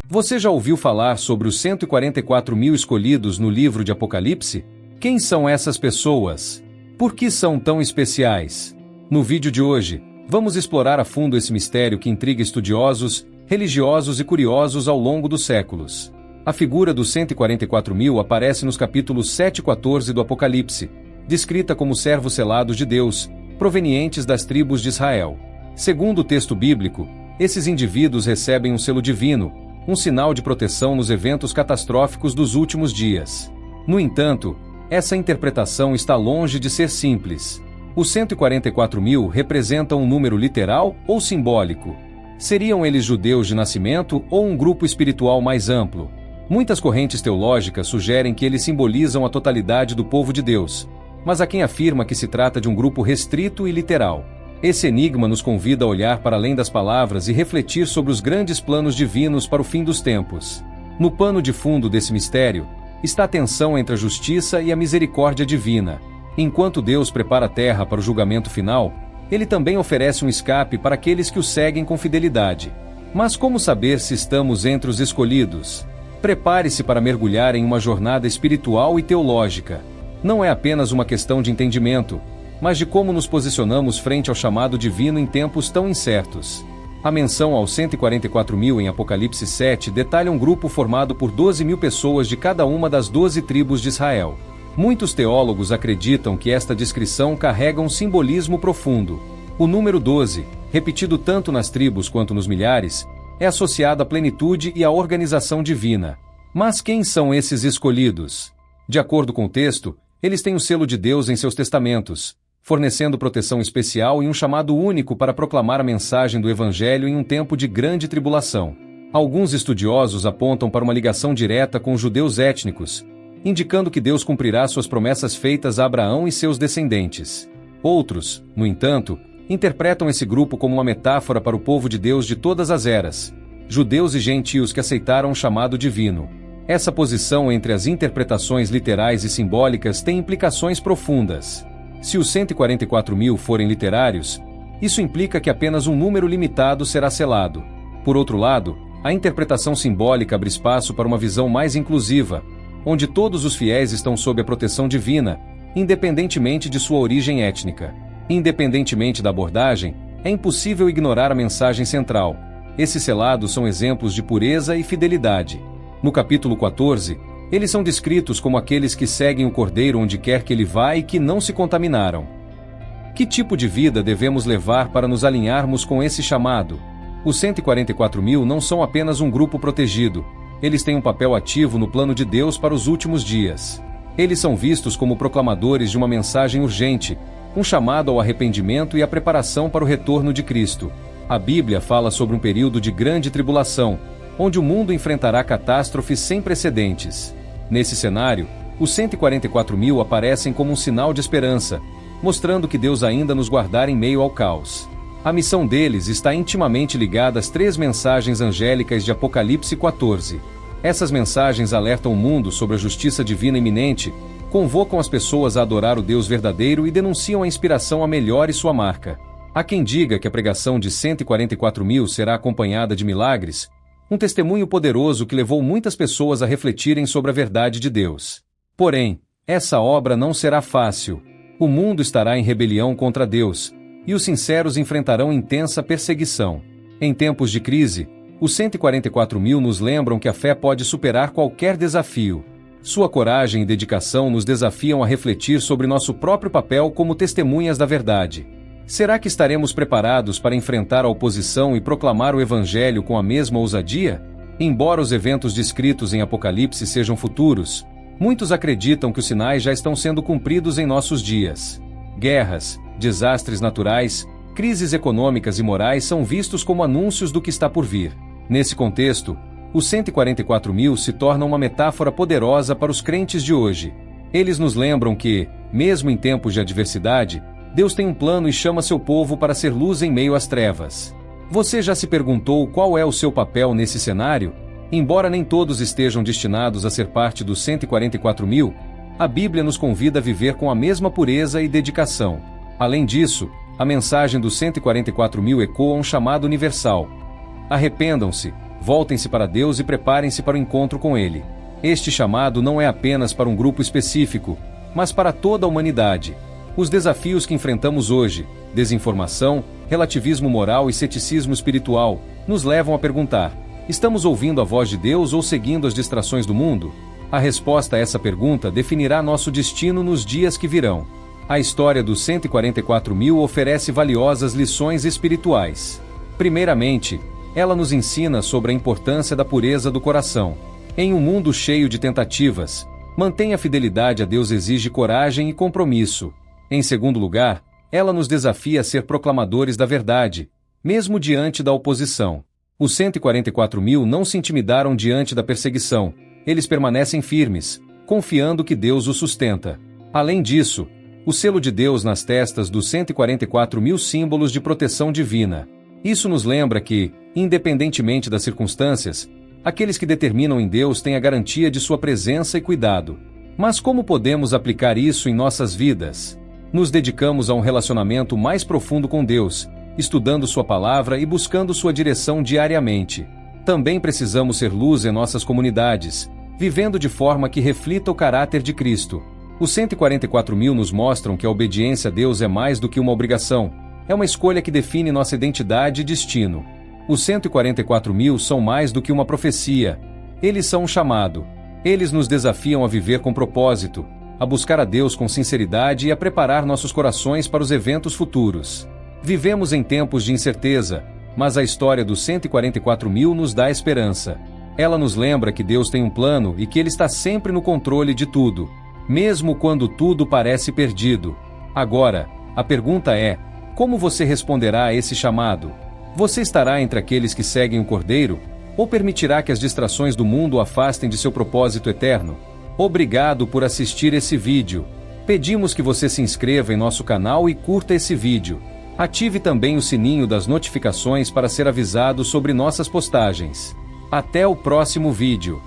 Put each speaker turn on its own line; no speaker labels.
Você já ouviu falar sobre os 144 mil escolhidos no livro de Apocalipse? Quem são essas pessoas? Por que são tão especiais? No vídeo de hoje, vamos explorar a fundo esse mistério que intriga estudiosos, religiosos e curiosos ao longo dos séculos. A figura dos 144 mil aparece nos capítulos 7 e 14 do Apocalipse, descrita como servos selados de Deus, provenientes das tribos de Israel. Segundo o texto bíblico, esses indivíduos recebem um selo divino, um sinal de proteção nos eventos catastróficos dos últimos dias. No entanto, essa interpretação está longe de ser simples. Os 144 mil representam um número literal ou simbólico? Seriam eles judeus de nascimento ou um grupo espiritual mais amplo? Muitas correntes teológicas sugerem que eles simbolizam a totalidade do povo de Deus, mas há quem afirma que se trata de um grupo restrito e literal. Esse enigma nos convida a olhar para além das palavras e refletir sobre os grandes planos divinos para o fim dos tempos. No pano de fundo desse mistério, está a tensão entre a justiça e a misericórdia divina. Enquanto Deus prepara a terra para o julgamento final, Ele também oferece um escape para aqueles que o seguem com fidelidade. Mas como saber se estamos entre os escolhidos? Prepare-se para mergulhar em uma jornada espiritual e teológica. Não é apenas uma questão de entendimento, mas de como nos posicionamos frente ao chamado divino em tempos tão incertos. A menção aos 144 mil em Apocalipse 7 detalha um grupo formado por 12 mil pessoas de cada uma das 12 tribos de Israel. Muitos teólogos acreditam que esta descrição carrega um simbolismo profundo. O número 12, repetido tanto nas tribos quanto nos milhares, é associado à plenitude e à organização divina. Mas quem são esses escolhidos? De acordo com o texto, eles têm o selo de Deus em seus testamentos, fornecendo proteção especial e um chamado único para proclamar a mensagem do Evangelho em um tempo de grande tribulação. Alguns estudiosos apontam para uma ligação direta com os judeus étnicos, indicando que Deus cumprirá suas promessas feitas a Abraão e seus descendentes. Outros, no entanto, interpretam esse grupo como uma metáfora para o povo de Deus de todas as eras, judeus e gentios que aceitaram o chamado divino. Essa posição entre as interpretações literais e simbólicas tem implicações profundas. Se os 144 mil forem literários, isso implica que apenas um número limitado será selado. Por outro lado, a interpretação simbólica abre espaço para uma visão mais inclusiva, onde todos os fiéis estão sob a proteção divina, independentemente de sua origem étnica. Independentemente da abordagem, é impossível ignorar a mensagem central. Esses selados são exemplos de pureza e fidelidade. No capítulo 14, eles são descritos como aqueles que seguem o Cordeiro onde quer que ele vá e que não se contaminaram. Que tipo de vida devemos levar para nos alinharmos com esse chamado? Os 144 mil não são apenas um grupo protegido, eles têm um papel ativo no plano de Deus para os últimos dias. Eles são vistos como proclamadores de uma mensagem urgente, um chamado ao arrependimento e à preparação para o retorno de Cristo. A Bíblia fala sobre um período de grande tribulação, onde o mundo enfrentará catástrofes sem precedentes. Nesse cenário, os 144 mil aparecem como um sinal de esperança, mostrando que Deus ainda nos guardará em meio ao caos. A missão deles está intimamente ligada às 3 mensagens angélicas de Apocalipse 14. Essas mensagens alertam o mundo sobre a justiça divina iminente, convocam as pessoas a adorar o Deus verdadeiro e denunciam a inspiração a melhore sua marca. Há quem diga que a pregação de 144 mil será acompanhada de milagres, um testemunho poderoso que levou muitas pessoas a refletirem sobre a verdade de Deus. Porém, essa obra não será fácil. O mundo estará em rebelião contra Deus, e os sinceros enfrentarão intensa perseguição. Em tempos de crise, os 144 mil nos lembram que a fé pode superar qualquer desafio. Sua coragem e dedicação nos desafiam a refletir sobre nosso próprio papel como testemunhas da verdade. Será que estaremos preparados para enfrentar a oposição e proclamar o Evangelho com a mesma ousadia? Embora os eventos descritos em Apocalipse sejam futuros, muitos acreditam que os sinais já estão sendo cumpridos em nossos dias. Guerras, desastres naturais, crises econômicas e morais são vistos como anúncios do que está por vir. Nesse contexto, os 144 mil se tornam uma metáfora poderosa para os crentes de hoje. Eles nos lembram que, mesmo em tempos de adversidade, Deus tem um plano e chama seu povo para ser luz em meio às trevas. Você já se perguntou qual é o seu papel nesse cenário? Embora nem todos estejam destinados a ser parte dos 144 mil, a Bíblia nos convida a viver com a mesma pureza e dedicação. Além disso, a mensagem dos 144 mil ecoa um chamado universal. Arrependam-se, Voltem-se para Deus e preparem-se para o encontro com Ele. Este chamado não é apenas para um grupo específico, mas para toda a humanidade. Os desafios que enfrentamos hoje, desinformação, relativismo moral e ceticismo espiritual, nos levam a perguntar: estamos ouvindo a voz de Deus ou seguindo as distrações do mundo? A resposta a essa pergunta definirá nosso destino nos dias que virão. A história dos 144.000 oferece valiosas lições espirituais. Primeiramente, ela nos ensina sobre a importância da pureza do coração. Em um mundo cheio de tentativas, manter a fidelidade a Deus exige coragem e compromisso. Em segundo lugar, ela nos desafia a ser proclamadores da verdade, mesmo diante da oposição. Os 144.000 não se intimidaram diante da perseguição. Eles permanecem firmes, confiando que Deus os sustenta. Além disso, o selo de Deus nas testas dos 144.000 símbolos de proteção divina. Isso nos lembra que, independentemente das circunstâncias, aqueles que determinam em Deus têm a garantia de sua presença e cuidado. Mas como podemos aplicar isso em nossas vidas? Nos dedicamos a um relacionamento mais profundo com Deus, estudando sua palavra e buscando sua direção diariamente. Também precisamos ser luz em nossas comunidades, vivendo de forma que reflita o caráter de Cristo. Os 144.000 nos mostram que a obediência a Deus é mais do que uma obrigação, é uma escolha que define nossa identidade e destino. Os 144.000 são mais do que uma profecia, eles são um chamado. Eles nos desafiam a viver com propósito, a buscar a Deus com sinceridade e a preparar nossos corações para os eventos futuros. Vivemos em tempos de incerteza, mas a história dos 144.000 nos dá esperança. Ela nos lembra que Deus tem um plano e que Ele está sempre no controle de tudo, mesmo quando tudo parece perdido. Agora, a pergunta é: como você responderá a esse chamado? Você estará entre aqueles que seguem o Cordeiro, ou permitirá que as distrações do mundo o afastem de seu propósito eterno? Obrigado por assistir esse vídeo. Pedimos que você se inscreva em nosso canal e curta esse vídeo. Ative também o sininho das notificações para ser avisado sobre nossas postagens. Até o próximo vídeo.